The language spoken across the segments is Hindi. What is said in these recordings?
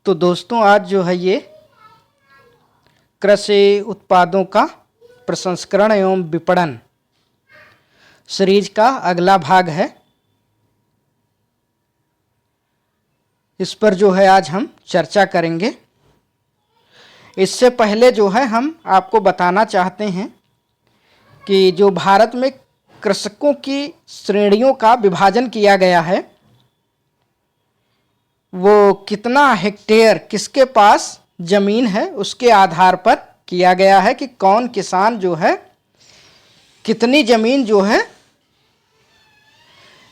तो दोस्तों, आज जो है ये कृषि उत्पादों का प्रसंस्करण एवं विपणन सीरीज का अगला भाग है। इस पर जो है आज हम चर्चा करेंगे। इससे पहले जो है हम आपको बताना चाहते हैं कि जो भारत में कृषकों की श्रेणियों का विभाजन किया गया है वो कितना हेक्टेयर किसके पास जमीन है उसके आधार पर किया गया है कि कौन किसान जो है कितनी जमीन जो है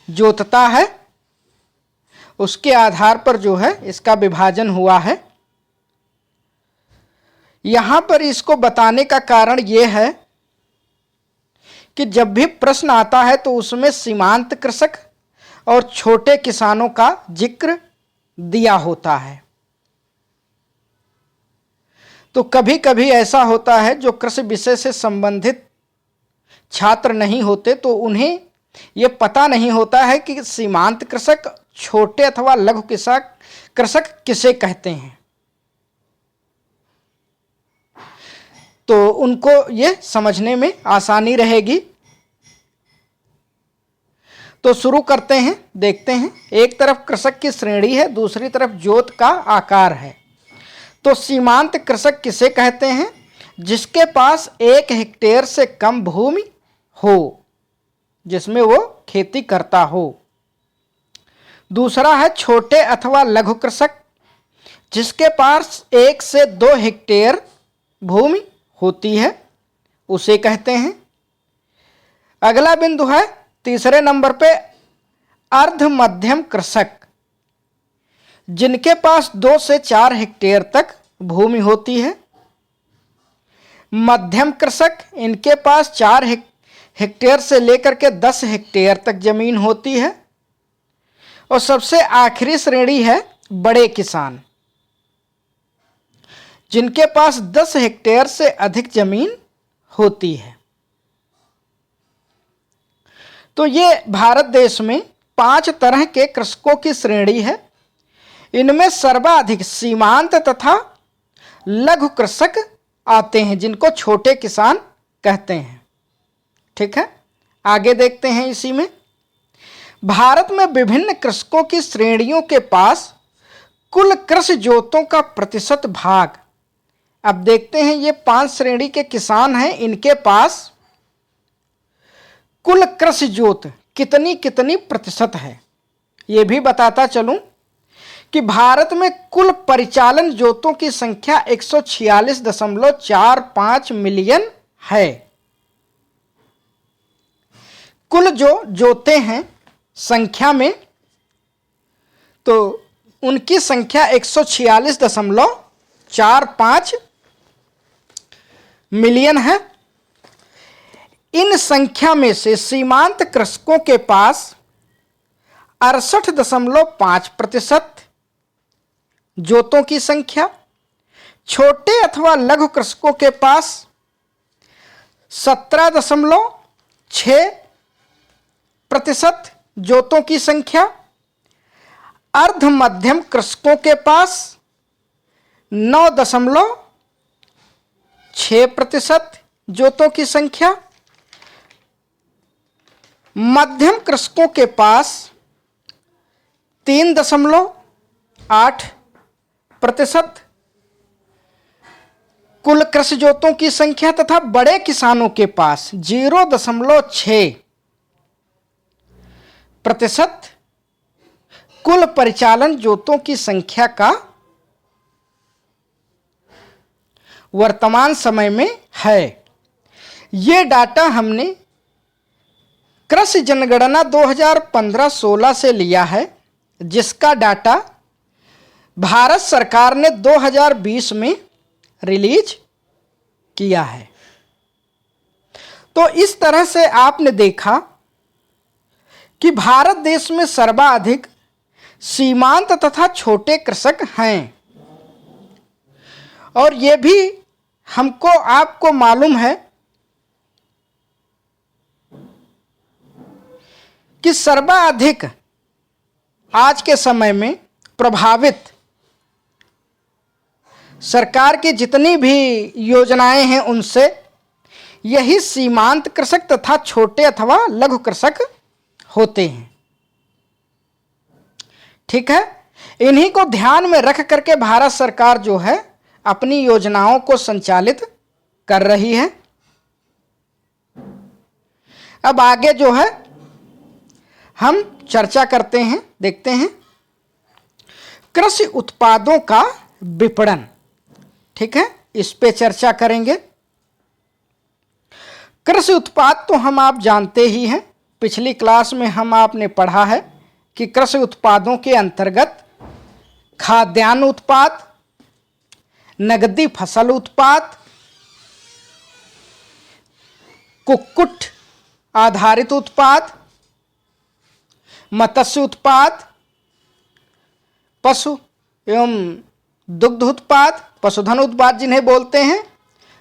जोतता है, उसके आधार पर जो है इसका विभाजन हुआ है। यहां पर इसको बताने का कारण यह है कि जब भी प्रश्न आता है तो उसमें सीमांत कृषक और छोटे किसानों का जिक्र दिया होता है। तो कभी कभी ऐसा होता है जो कृषि विषय से संबंधित छात्र नहीं होते तो उन्हें यह पता नहीं होता है कि सीमांत कृषक, छोटे अथवा लघु कृषक किसे कहते हैं। तो उनको यह समझने में आसानी रहेगी। तो शुरू करते हैं, देखते हैं। एक तरफ कृषक की श्रेणी है, दूसरी तरफ जोत का आकार है। तो सीमांत कृषक किसे कहते हैं? जिसके पास 1 हेक्टेयर से कम भूमि हो, जिसमें वो खेती करता हो। दूसरा है छोटे अथवा लघु कृषक, जिसके पास 1 से 2 हेक्टेयर भूमि होती है, उसे कहते हैं। अगला बिंदु है तीसरे नंबर पे अर्ध मध्यम कृषक, जिनके पास 2 से 4 हेक्टेयर तक भूमि होती है। मध्यम कृषक, इनके पास 4 हेक्टेयर से लेकर के 10 हेक्टेयर तक जमीन होती है। और सबसे आखिरी श्रेणी है बड़े किसान, जिनके पास 10 हेक्टेयर से अधिक जमीन होती है। तो ये भारत देश में 5 तरह के कृषकों की श्रेणी है। इनमें सर्वाधिक सीमांत तथा लघु कृषक आते हैं, जिनको छोटे किसान कहते हैं। ठीक है, आगे देखते हैं। इसी में भारत में विभिन्न कृषकों की श्रेणियों के पास कुल कृषि जोतों का प्रतिशत भाग। अब देखते हैं ये 5 श्रेणी के किसान हैं, इनके पास कुल कृषि जोत कितनी कितनी प्रतिशत है। ये भी बताता चलूं कि भारत में कुल परिचालन जोतों की संख्या 146.45 मिलियन है। कुल जो जोते हैं संख्या में, तो उनकी संख्या 146.45 मिलियन है। इन संख्या में से सीमांत कृषकों के पास 68.5% जोतों की संख्या, छोटे अथवा लघु कृषकों के पास 17.6% जोतों की संख्या, अर्ध मध्यम कृषकों के पास 9.6% जोतों की संख्या, मध्यम कृषकों के पास 3.8% कुल कृषि जोतों की संख्या तथा बड़े किसानों के पास 0.6% कुल परिचालन जोतों की संख्या का वर्तमान समय में है। ये डाटा हमने कृषि जनगणना 2015-16 से लिया है, जिसका डाटा भारत सरकार ने 2020 में रिलीज किया है। तो इस तरह से आपने देखा कि भारत देश में सर्वाधिक सीमांत तथा छोटे कृषक हैं। और ये भी हमको आपको मालूम है कि सर्वाधिक आज के समय में प्रभावित सरकार की जितनी भी योजनाएं हैं उनसे यही सीमांत कृषक तथा छोटे अथवा लघु कृषक होते हैं। ठीक है, इन्हीं को ध्यान में रख करके भारत सरकार जो है अपनी योजनाओं को संचालित कर रही है। अब आगे जो है हम चर्चा करते हैं, देखते हैं कृषि उत्पादों का विपणन। ठीक है, इस पे चर्चा करेंगे। कृषि उत्पाद तो हम आप जानते ही हैं, पिछली क्लास में हम आपने पढ़ा है कि कृषि उत्पादों के अंतर्गत खाद्यान्न उत्पाद, नगदी फसल उत्पाद, कुक्कुट आधारित उत्पाद, मत्स्य उत्पाद, पशु एवं दुग्ध उत्पाद, पशुधन उत्पाद जिन्हें बोलते हैं,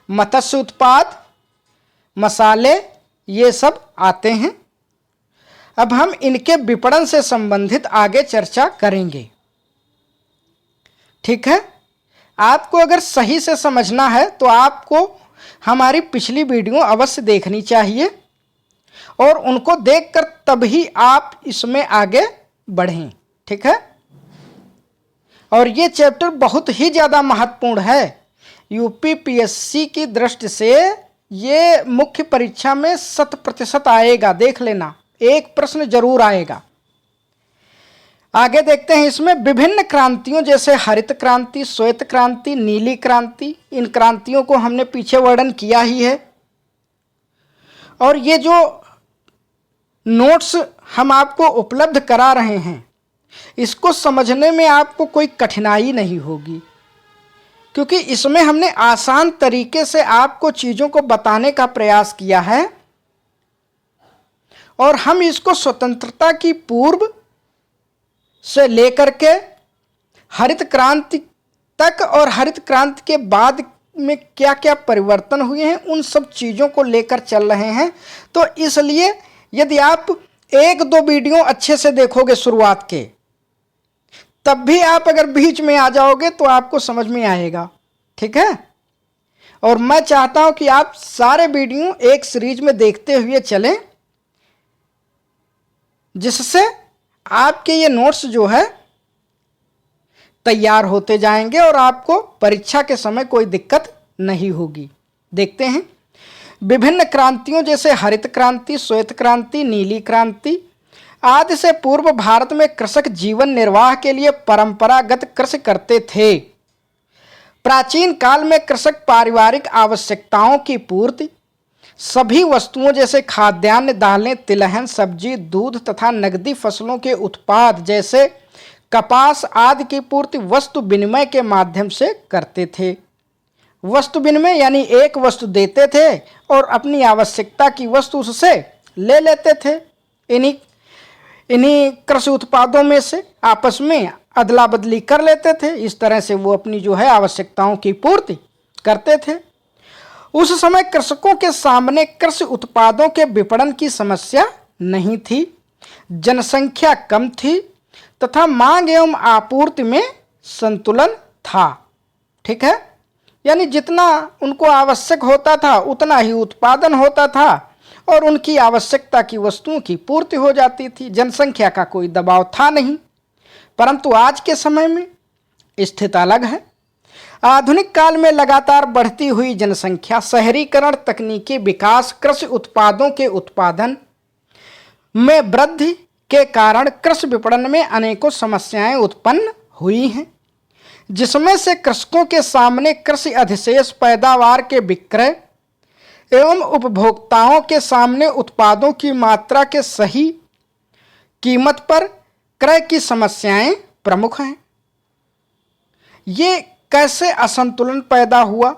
मत्स्य उत्पाद, मसाले, ये सब आते हैं। अब हम इनके विपणन से संबंधित आगे चर्चा करेंगे। ठीक है, आपको अगर सही से समझना है तो आपको हमारी पिछली वीडियो अवश्य देखनी चाहिए और उनको देखकर तभी आप इसमें आगे बढ़ें। ठीक है, और ये चैप्टर बहुत ही ज़्यादा महत्वपूर्ण है। यूपीपीएससी की दृष्टि से ये मुख्य परीक्षा में 100% आएगा, देख लेना, एक प्रश्न जरूर आएगा। आगे देखते हैं इसमें विभिन्न क्रांतियों जैसे हरित क्रांति, श्वेत क्रांति, नीली क्रांति, इन क्रांतियों को हमने पीछे वर्णन किया ही है। और ये जो नोट्स हम आपको उपलब्ध करा रहे हैं इसको समझने में आपको कोई कठिनाई नहीं होगी, क्योंकि इसमें हमने आसान तरीके से आपको चीज़ों को बताने का प्रयास किया है और हम इसको स्वतंत्रता की पूर्व से लेकर के हरित क्रांति तक और हरित क्रांति के बाद में क्या क्या परिवर्तन हुए हैं उन सब चीज़ों को लेकर चल रहे हैं। तो इसलिए यदि आप एक दो वीडियो अच्छे से देखोगे शुरुआत के, तब भी आप अगर बीच में आ जाओगे तो आपको समझ में आएगा। ठीक है, और मैं चाहता हूं कि आप सारे वीडियो एक सीरीज में देखते हुए चलें, जिससे आपके ये नोट्स जो है तैयार होते जाएंगे और आपको परीक्षा के समय कोई दिक्कत नहीं होगी। देखते हैं विभिन्न क्रांतियों जैसे हरित क्रांति, श्वेत क्रांति, नीली क्रांति आदि से पूर्व भारत में कृषक जीवन निर्वाह के लिए परंपरागत कृषि करते थे। प्राचीन काल में कृषक पारिवारिक आवश्यकताओं की पूर्ति, सभी वस्तुओं जैसे खाद्यान्न, दालें, तिलहन, सब्जी, दूध तथा नगदी फसलों के उत्पाद जैसे कपास आदि की पूर्ति वस्तु विनिमय के माध्यम से करते थे। वस्तु विनिमय यानी एक वस्तु देते थे और अपनी आवश्यकता की वस्तु उससे ले लेते थे। इन्हीं कृषि उत्पादों में से आपस में अदला बदली कर लेते थे। इस तरह से वो अपनी जो है आवश्यकताओं की पूर्ति करते थे। उस समय कृषकों के सामने कृषि उत्पादों के विपणन की समस्या नहीं थी, जनसंख्या कम थी तथा मांग एवं आपूर्ति में संतुलन था। ठीक है, यानी जितना उनको आवश्यक होता था उतना ही उत्पादन होता था और उनकी आवश्यकता की वस्तुओं की पूर्ति हो जाती थी। जनसंख्या का कोई दबाव था नहीं। परंतु आज के समय में स्थिति अलग है। आधुनिक काल में लगातार बढ़ती हुई जनसंख्या, शहरीकरण, तकनीकी विकास, कृषि उत्पादों के उत्पादन में वृद्धि के कारण कृषि विपणन में अनेकों समस्याएं उत्पन्न हुई हैं, जिसमें से कृषकों के सामने कृषि अधिशेष पैदावार के विक्रय एवं उपभोक्ताओं के सामने उत्पादों की मात्रा के सही कीमत पर क्रय की समस्याएं प्रमुख हैं। ये कैसे असंतुलन पैदा हुआ,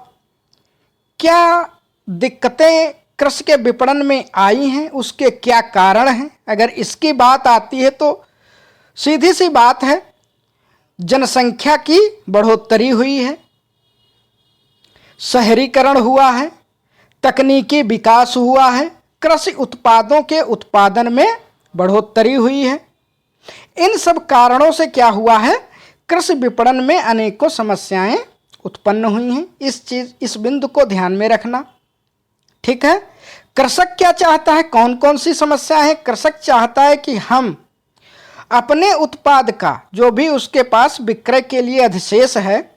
क्या दिक्कतें कृषि के विपणन में आई हैं, उसके क्या कारण हैं? अगर इसकी बात आती है तो सीधी सी बात है, जनसंख्या की बढ़ोतरी हुई है, शहरीकरण हुआ है, तकनीकी विकास हुआ है, कृषि उत्पादों के उत्पादन में बढ़ोतरी हुई है। इन सब कारणों से क्या हुआ है, कृषि विपणन में अनेकों समस्याएं उत्पन्न हुई हैं। इस बिंदु को ध्यान में रखना। ठीक है, कृषक क्या चाहता है, कौन कौन सी समस्या है? कृषक चाहता है कि हम अपने उत्पाद का जो भी उसके पास विक्रय के लिए अधिशेष है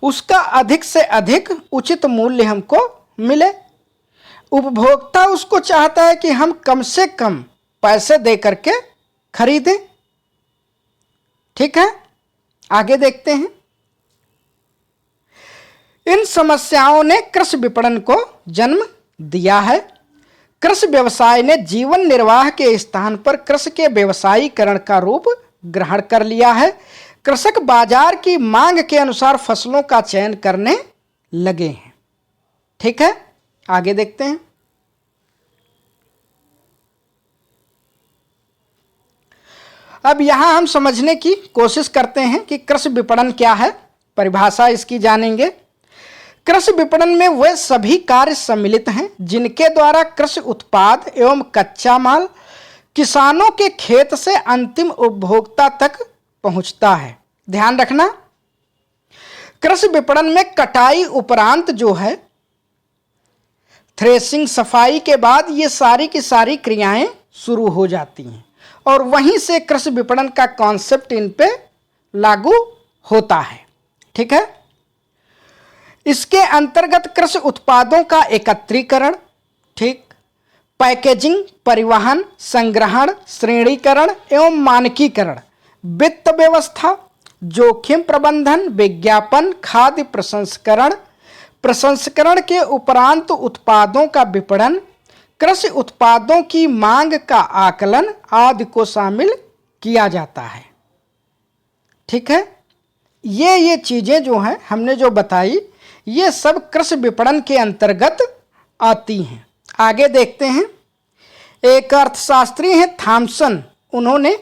उसका अधिक से अधिक उचित मूल्य हमको मिले। उपभोक्ता उसको चाहता है कि हम कम से कम पैसे दे करके खरीदें। ठीक है, आगे देखते हैं। इन समस्याओं ने कृषि विपणन को जन्म दिया है। कृषि व्यवसाय ने जीवन निर्वाह के स्थान पर कृषि के व्यवसायीकरण का रूप ग्रहण कर लिया है। कृषक बाजार की मांग के अनुसार फसलों का चयन करने लगे हैं। ठीक है, आगे देखते हैं। अब यहां हम समझने की कोशिश करते हैं कि कृषि विपणन क्या है, परिभाषा इसकी जानेंगे। कृषि विपणन में वे सभी कार्य सम्मिलित हैं जिनके द्वारा कृषि उत्पाद एवं कच्चा माल किसानों के खेत से अंतिम उपभोक्ता तक पहुंचता है। ध्यान रखना, कृषि विपणन में कटाई उपरांत जो है थ्रेसिंग, सफाई के बाद ये सारी की सारी क्रियाएं शुरू हो जाती हैं और वहीं से कृषि विपणन का कॉन्सेप्ट इन पे लागू होता है। ठीक है, इसके अंतर्गत कृषि उत्पादों का एकत्रीकरण, ठीक, पैकेजिंग, परिवहन, संग्रहण, श्रेणीकरण एवं मानकीकरण, वित्त व्यवस्था, जोखिम प्रबंधन, विज्ञापन, खाद्य प्रसंस्करण, प्रसंस्करण के उपरांत उत्पादों का विपणन, कृषि उत्पादों की मांग का आकलन आदि को शामिल किया जाता है। ठीक है, ये चीजें जो हैं हमने जो बताई ये सब कृषि विपणन के अंतर्गत आती हैं। आगे देखते हैं। एक अर्थशास्त्री हैं थॉमसन, उन्होंने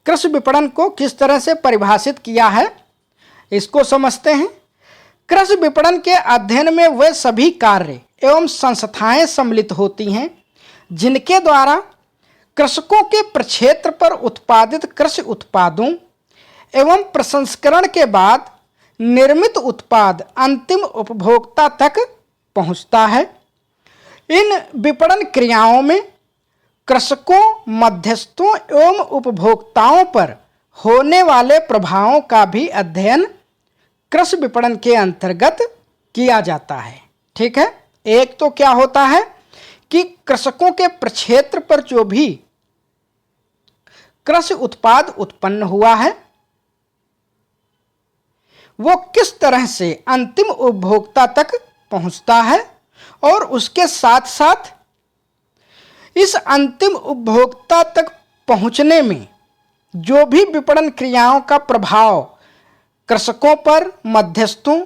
कृषि विपणन को किस तरह से परिभाषित किया है इसको समझते हैं। कृषि विपणन के अध्ययन में वे सभी कार्य एवं संस्थाएं सम्मिलित होती हैं जिनके द्वारा कृषकों के प्रक्षेत्र पर उत्पादित कृषि उत्पादों एवं प्रसंस्करण के बाद निर्मित उत्पाद अंतिम उपभोक्ता तक पहुंचता है। इन विपणन क्रियाओं में कृषकों, मध्यस्थों एवं उपभोक्ताओं पर होने वाले प्रभावों का भी अध्ययन कृषि विपणन के अंतर्गत किया जाता है। ठीक है, एक तो क्या होता है कि कृषकों के प्रक्षेत्र पर जो भी कृषि उत्पाद उत्पन्न हुआ है वो किस तरह से अंतिम उपभोक्ता तक पहुंचता है और उसके साथ साथ इस अंतिम उपभोक्ता तक पहुंचने में जो भी विपणन क्रियाओं का प्रभाव कृषकों पर, मध्यस्थों,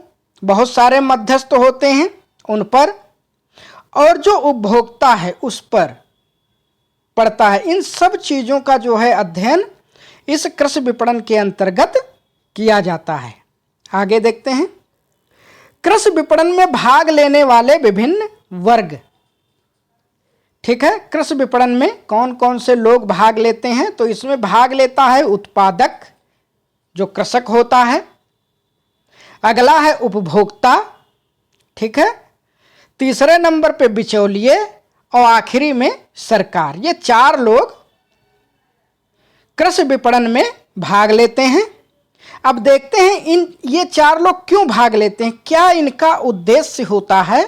बहुत सारे मध्यस्थ होते हैं उन पर, और जो उपभोक्ता है उस पर पड़ता है, इन सब चीज़ों का जो है अध्ययन इस कृषि विपणन के अंतर्गत किया जाता है। आगे देखते हैं। कृषि विपणन में भाग लेने वाले विभिन्न वर्ग। ठीक है, कृषि विपणन में कौन कौन से लोग भाग लेते हैं? तो इसमें भाग लेता है उत्पादक जो कृषक होता है, अगला है उपभोक्ता, ठीक है, तीसरे नंबर पे बिचौलिए और आखिरी में सरकार। ये चार लोग कृषि विपणन में भाग लेते हैं। अब देखते हैं ये चार लोग क्यों भाग लेते हैं, क्या इनका उद्देश्य होता है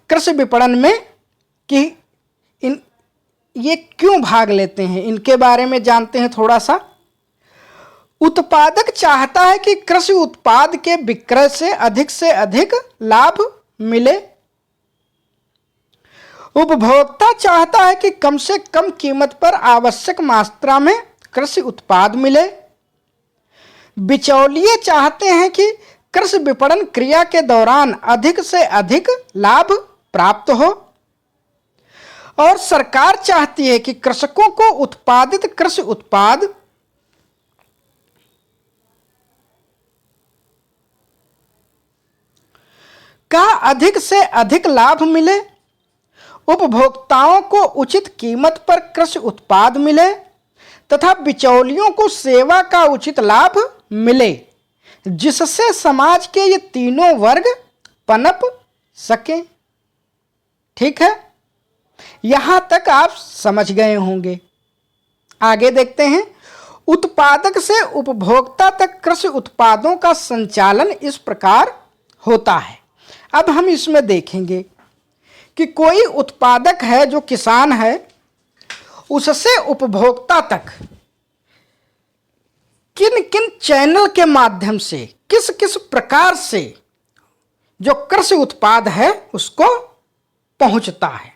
कृषि विपणन में कि ये क्यों भाग लेते हैं, इनके बारे में जानते हैं थोड़ा सा। उत्पादक चाहता है कि कृषि उत्पाद के विक्रय से अधिक लाभ मिले। उपभोक्ता चाहता है कि कम से कम कीमत पर आवश्यक मात्रा में कृषि उत्पाद मिले। बिचौलिए चाहते हैं कि कृषि विपणन क्रिया के दौरान अधिक से अधिक लाभ प्राप्त हो। और सरकार चाहती है कि कृषकों को उत्पादित कृषि उत्पाद का अधिक से अधिक लाभ मिले, उपभोक्ताओं को उचित कीमत पर कृषि उत्पाद मिले तथा बिचौलियों को सेवा का उचित लाभ मिले, जिससे समाज के ये तीनों वर्ग पनप सकें। ठीक है, यहां तक आप समझ गए होंगे। आगे देखते हैं। उत्पादक से उपभोक्ता तक कृषि उत्पादों का संचालन इस प्रकार होता है। अब हम इसमें देखेंगे कि कोई उत्पादक है जो किसान है, उससे उपभोक्ता तक किन किन चैनल के माध्यम से, किस किस प्रकार से जो कृषि उत्पाद है उसको पहुंचता है।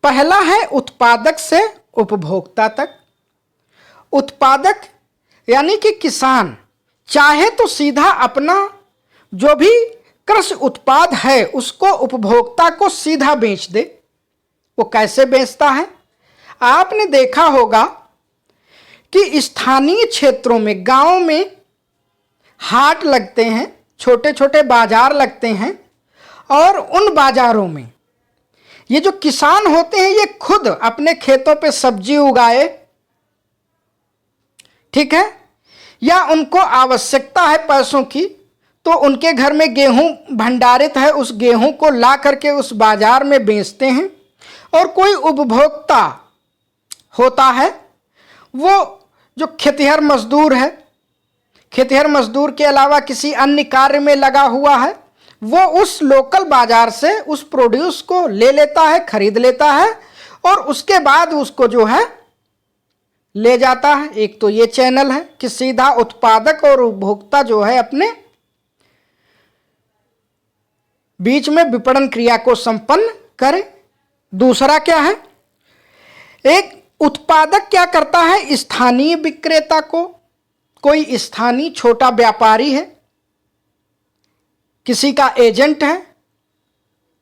पहला है उत्पादक से उपभोक्ता तक। उत्पादक यानी कि किसान चाहे तो सीधा अपना जो भी कृषि उत्पाद है उसको उपभोक्ता को सीधा बेच दे। वो कैसे बेचता है? आपने देखा होगा कि स्थानीय क्षेत्रों में, गांव में हाट लगते हैं, छोटे छोटे बाजार लगते हैं, और उन बाजारों में ये जो किसान होते हैं ये खुद अपने खेतों पे सब्जी उगाए, ठीक है, या उनको आवश्यकता है पैसों की, तो उनके घर में गेहूं भंडारित है, उस गेहूं को ला करके उस बाजार में बेचते हैं। और कोई उपभोक्ता होता है, वो जो खेतिहर मजदूर है, खेतिहर मजदूर के अलावा किसी अन्य कार्य में लगा हुआ है, वो उस लोकल बाजार से उस प्रोड्यूस को ले लेता है, खरीद लेता है, और उसके बाद उसको जो है ले जाता है। एक तो ये चैनल है कि सीधा उत्पादक और उपभोक्ता जो है अपने बीच में विपणन क्रिया को संपन्न करे। दूसरा क्या है? एक उत्पादक क्या करता है? स्थानीय विक्रेता को, कोई स्थानीय छोटा व्यापारी है, किसी का एजेंट है,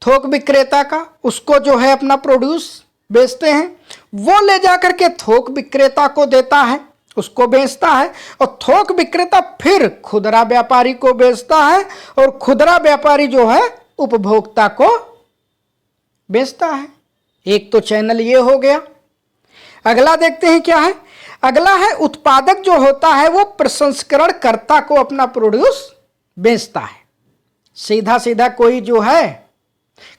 थोक विक्रेता का, उसको जो है अपना प्रोड्यूस बेचते हैं, वो ले जाकर के थोक विक्रेता को देता है, उसको बेचता है, और थोक विक्रेता फिर खुदरा व्यापारी को बेचता है, और खुदरा व्यापारी जो है उपभोक्ता को बेचता है। एक तो चैनल ये हो गया। अगला देखते हैं क्या है। अगला है उत्पादक जो होता है वो प्रसंस्करण कर्ता को अपना प्रोड्यूस बेचता है। सीधा सीधा कोई जो है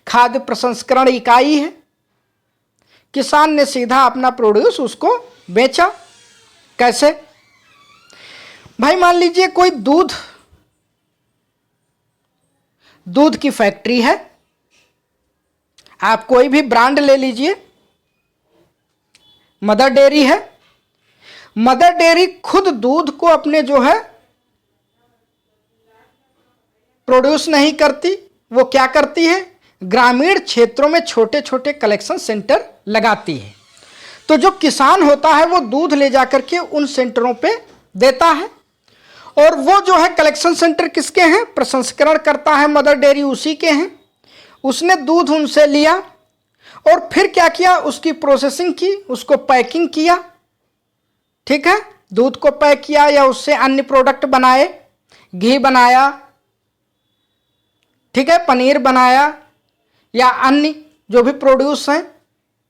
खाद्य प्रसंस्करण इकाई है, किसान ने सीधा अपना प्रोड्यूस उसको बेचा। कैसे? भाई मान लीजिए कोई दूध की फैक्ट्री है, आप कोई भी ब्रांड ले लीजिए, मदर डेयरी है, मदर डेयरी खुद दूध को अपने जो है प्रोड्यूस नहीं करती, वो क्या करती है, ग्रामीण क्षेत्रों में छोटे छोटे कलेक्शन सेंटर लगाती है। तो जो किसान होता है वो दूध ले जाकर के उन सेंटरों पे देता है, और वो जो है कलेक्शन सेंटर किसके हैं? प्रसंस्करण करता है मदर डेयरी उसी के हैं। उसने दूध उनसे लिया और फिर क्या किया, उसकी प्रोसेसिंग की, उसको पैकिंग किया, ठीक है, दूध को पैक किया या उससे अन्य प्रोडक्ट बनाए, घी बनाया, ठीक है, पनीर बनाया, या अन्य जो भी प्रोड्यूस हैं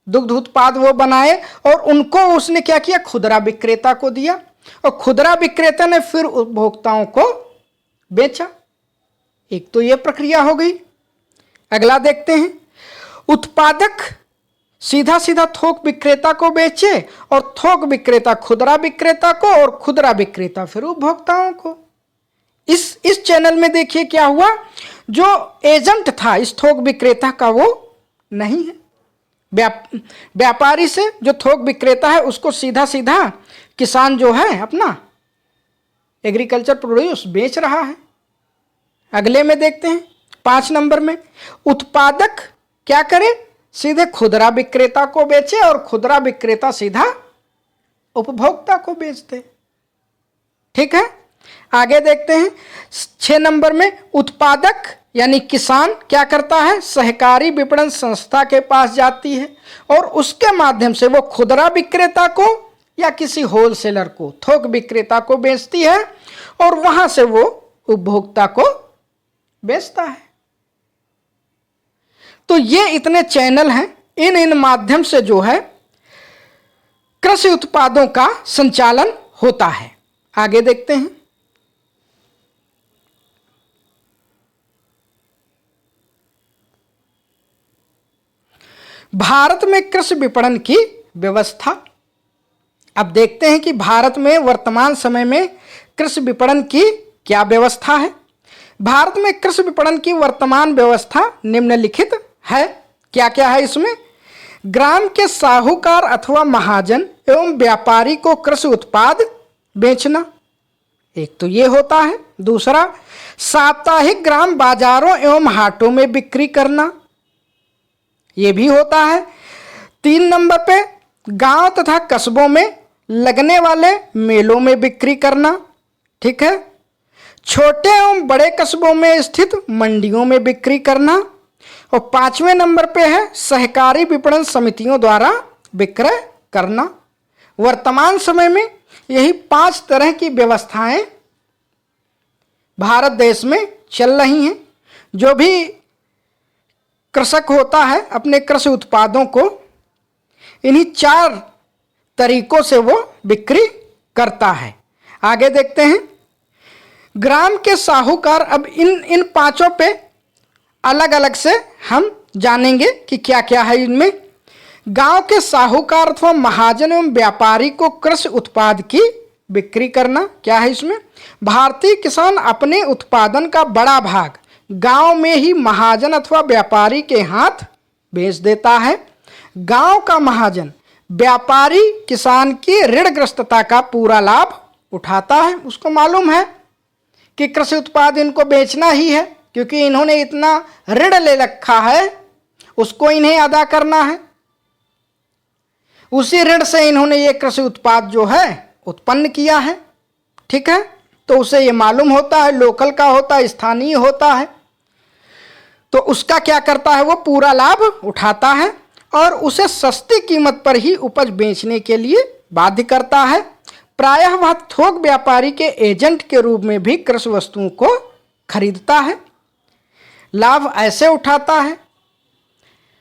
दुग्ध उत्पाद वो बनाए, और उनको उसने क्या किया, खुदरा विक्रेता को दिया, और खुदरा विक्रेता ने फिर उपभोक्ताओं को बेचा। एक तो ये प्रक्रिया हो गई। अगला देखते हैं। उत्पादक सीधा सीधा थोक विक्रेता को बेचे, और थोक विक्रेता खुदरा विक्रेता को, और खुदरा विक्रेता फिर उपभोक्ताओं को। इस चैनल में देखिए क्या हुआ, जो एजेंट था इस थोक विक्रेता का वो नहीं है। व्यापारी से जो थोक विक्रेता है उसको सीधा सीधा किसान जो है अपना एग्रीकल्चर प्रोड्यूस बेच रहा है। अगले में देखते हैं 5 नंबर में, उत्पादक क्या करे, सीधे खुदरा विक्रेता को बेचे, और खुदरा विक्रेता सीधा उपभोक्ता को बेच दे। ठीक है, आगे देखते हैं 6 नंबर में, उत्पादक यानी किसान क्या करता है, सहकारी विपणन संस्था के पास जाती है, और उसके माध्यम से वो खुदरा विक्रेता को या किसी होलसेलर को, थोक विक्रेता को बेचती है, और वहां से वो उपभोक्ता को बेचता है। तो ये इतने चैनल हैं, इन माध्यम से जो है कृषि उत्पादों का संचालन होता है। आगे देखते हैं। भारत में कृषि विपणन की व्यवस्था। अब देखते हैं कि भारत में वर्तमान समय में कृषि विपणन की क्या व्यवस्था है। भारत में कृषि विपणन की वर्तमान व्यवस्था निम्नलिखित है। क्या क्या है इसमें? ग्राम के साहूकार अथवा महाजन एवं व्यापारी को कृषि उत्पाद बेचना, एक तो ये होता है। दूसरा, साप्ताहिक ग्राम बाजारों एवं हाटों में बिक्री करना, ये भी होता है। 3 नंबर पे गांव तथा कस्बों में लगने वाले मेलों में बिक्री करना, ठीक है। छोटे एवं बड़े कस्बों में स्थित मंडियों में बिक्री करना। और 5वें नंबर पे है सहकारी विपणन समितियों द्वारा विक्रय करना। वर्तमान समय में यही 5 तरह की व्यवस्थाएं भारत देश में चल रही हैं। जो भी कृषक होता है अपने कृषि उत्पादों को इन्हीं 4 तरीकों से वो बिक्री करता है। आगे देखते हैं ग्राम के साहूकार। अब इन 5 पे अलग अलग से हम जानेंगे कि क्या क्या है इनमें। गांव के साहूकार अथवा महाजन एवं व्यापारी को कृषि उत्पाद की बिक्री करना, क्या है इसमें? भारतीय किसान अपने उत्पादन का बड़ा भाग गांव में ही महाजन अथवा व्यापारी के हाथ बेच देता है। गांव का महाजन व्यापारी किसान की ऋणग्रस्तता का पूरा लाभ उठाता है। उसको मालूम है कि कृषि उत्पाद इनको बेचना ही है, क्योंकि इन्होंने इतना ऋण ले रखा है, उसको इन्हें अदा करना है। उसी ऋण से इन्होंने ये कृषि उत्पाद जो है उत्पन्न किया है, ठीक है। तो उसे ये मालूम होता है, लोकल का होता है, स्थानीय होता है, तो उसका क्या करता है, वो पूरा लाभ उठाता है और उसे सस्ती कीमत पर ही उपज बेचने के लिए बाध्य करता है। प्रायः वह थोक व्यापारी के एजेंट के रूप में भी कृषि वस्तुओं को खरीदता है, लाभ ऐसे उठाता है।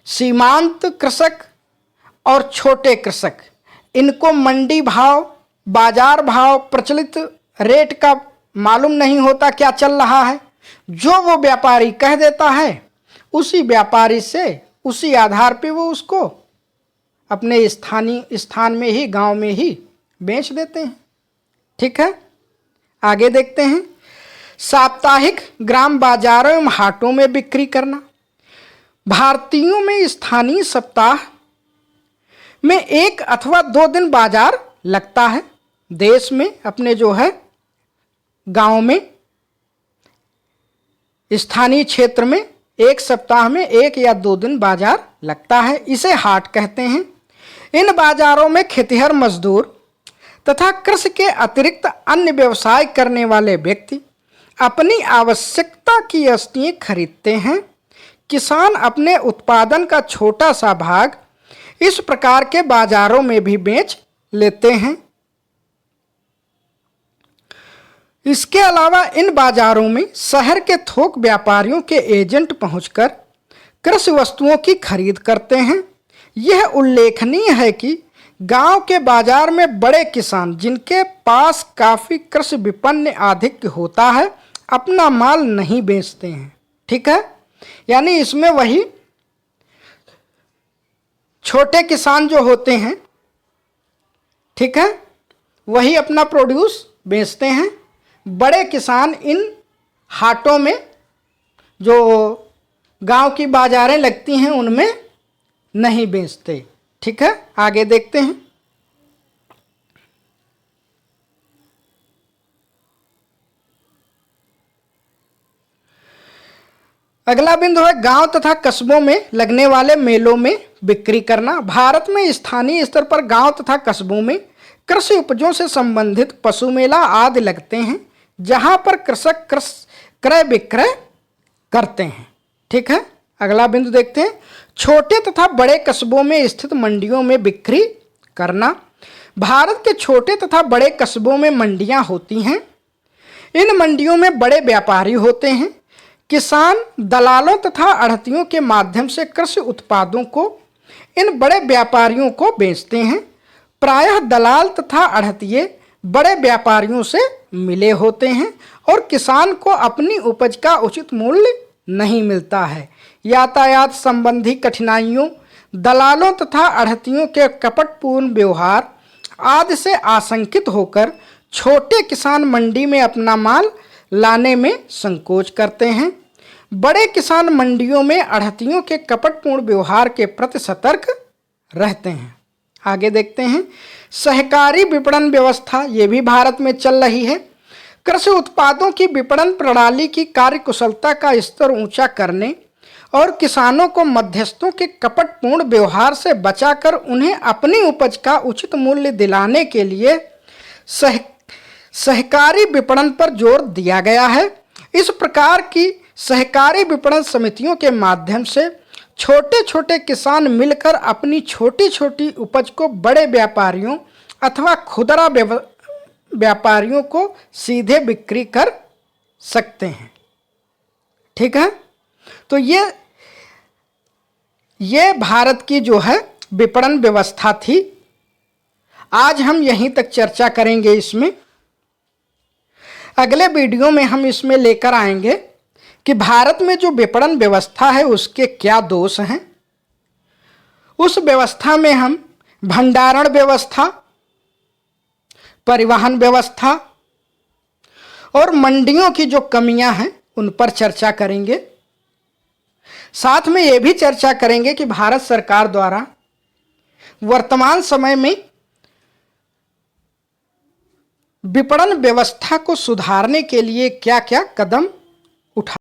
सीमांत कृषक और छोटे कृषक, इनको मंडी भाव, बाजार भाव, प्रचलित रेट का मालूम नहीं होता क्या चल रहा है। जो वो व्यापारी कह देता है उसी व्यापारी से उसी आधार पे वो उसको अपने स्थान में ही, गांव में ही बेच देते हैं, ठीक है। आगे देखते हैं साप्ताहिक ग्राम बाजारों एवं हाटों में बिक्री करना। भारतीयों में स्थानीय सप्ताह में 1 अथवा 2 दिन बाजार लगता है। देश में अपने जो है गांव में स्थानीय क्षेत्र में 1 सप्ताह में 1 या 2 दिन बाजार लगता है, इसे हाट कहते हैं। इन बाजारों में खेतिहर मजदूर तथा कृषि के अतिरिक्त अन्य व्यवसाय करने वाले व्यक्ति अपनी आवश्यकता की वस्तुएं खरीदते हैं। किसान अपने उत्पादन का छोटा सा भाग इस प्रकार के बाजारों में भी बेच लेते हैं। इसके अलावा इन बाजारों में शहर के थोक व्यापारियों के एजेंट पहुंचकर कृषि वस्तुओं की खरीद करते हैं। यह उल्लेखनीय है कि गांव के बाजार में बड़े किसान जिनके पास काफ़ी कृषि विपण्य आधिक्य होता है अपना माल नहीं बेचते हैं, ठीक है। यानी इसमें वही छोटे किसान जो होते हैं, ठीक है, वही अपना प्रोड्यूस बेचते हैं। बड़े किसान इन हाटों में जो गांव की बाजारें लगती हैं उनमें नहीं बेचते, ठीक है। आगे देखते हैं अगला बिंदु है गांव तथा कस्बों में लगने वाले मेलों में बिक्री करना। भारत में स्थानीय स्तर पर गांव तथा कस्बों में कृषि उपजों से संबंधित पशु मेला आदि लगते हैं, जहां पर कृषक क्रय विक्रय करते हैं, ठीक है। अगला बिंदु देखते हैं छोटे तथा बड़े कस्बों में स्थित मंडियों में बिक्री करना। भारत के छोटे तथा बड़े कस्बों में मंडियां होती हैं। इन मंडियों में बड़े व्यापारी होते हैं। किसान दलालों तथा आढ़तियों के माध्यम से कृषि उत्पादों को इन बड़े व्यापारियों को बेचते हैं। प्रायः दलाल तथा आढ़तिये बड़े व्यापारियों से मिले होते हैं और किसान को अपनी उपज का उचित मूल्य नहीं मिलता है। यातायात संबंधी कठिनाइयों, दलालों तथा आढ़तियों के कपटपूर्ण व्यवहार आदि से आशंकित होकर छोटे किसान मंडी में अपना माल लाने में संकोच करते हैं। बड़े किसान मंडियों में आढ़तियों के कपटपूर्ण व्यवहार के प्रति सतर्क रहते हैं। आगे देखते हैं, सहकारी विपणन व्यवस्था ये भी भारत में चल रही है। कृषि उत्पादों की विपणन प्रणाली की कार्यकुशलता का स्तर ऊंचा करने और किसानों को मध्यस्थों के कपटपूर्ण व्यवहार से बचाकर उन्हें अपनी उपज का उचित मूल्य दिलाने के लिए सहकारी विपणन पर जोर दिया गया है। इस प्रकार की सहकारी विपणन समितियों के माध्यम से छोटे छोटे किसान मिलकर अपनी छोटी छोटी उपज को बड़े व्यापारियों अथवा खुदरा व्यापारियों को सीधे बिक्री कर सकते हैं। ठीक है, तो ये भारत की जो है विपणन व्यवस्था थी। आज हम यहीं तक चर्चा करेंगे इसमें। अगले वीडियो में हम इसमें लेकर आएंगे कि भारत में जो विपणन व्यवस्था है उसके क्या दोष हैं। उस व्यवस्था में हम भंडारण व्यवस्था, परिवहन व्यवस्था और मंडियों की जो कमियां हैं उन पर चर्चा करेंगे। साथ में ये भी चर्चा करेंगे कि भारत सरकार द्वारा वर्तमान समय में विपणन व्यवस्था को सुधारने के लिए क्या क्या कदम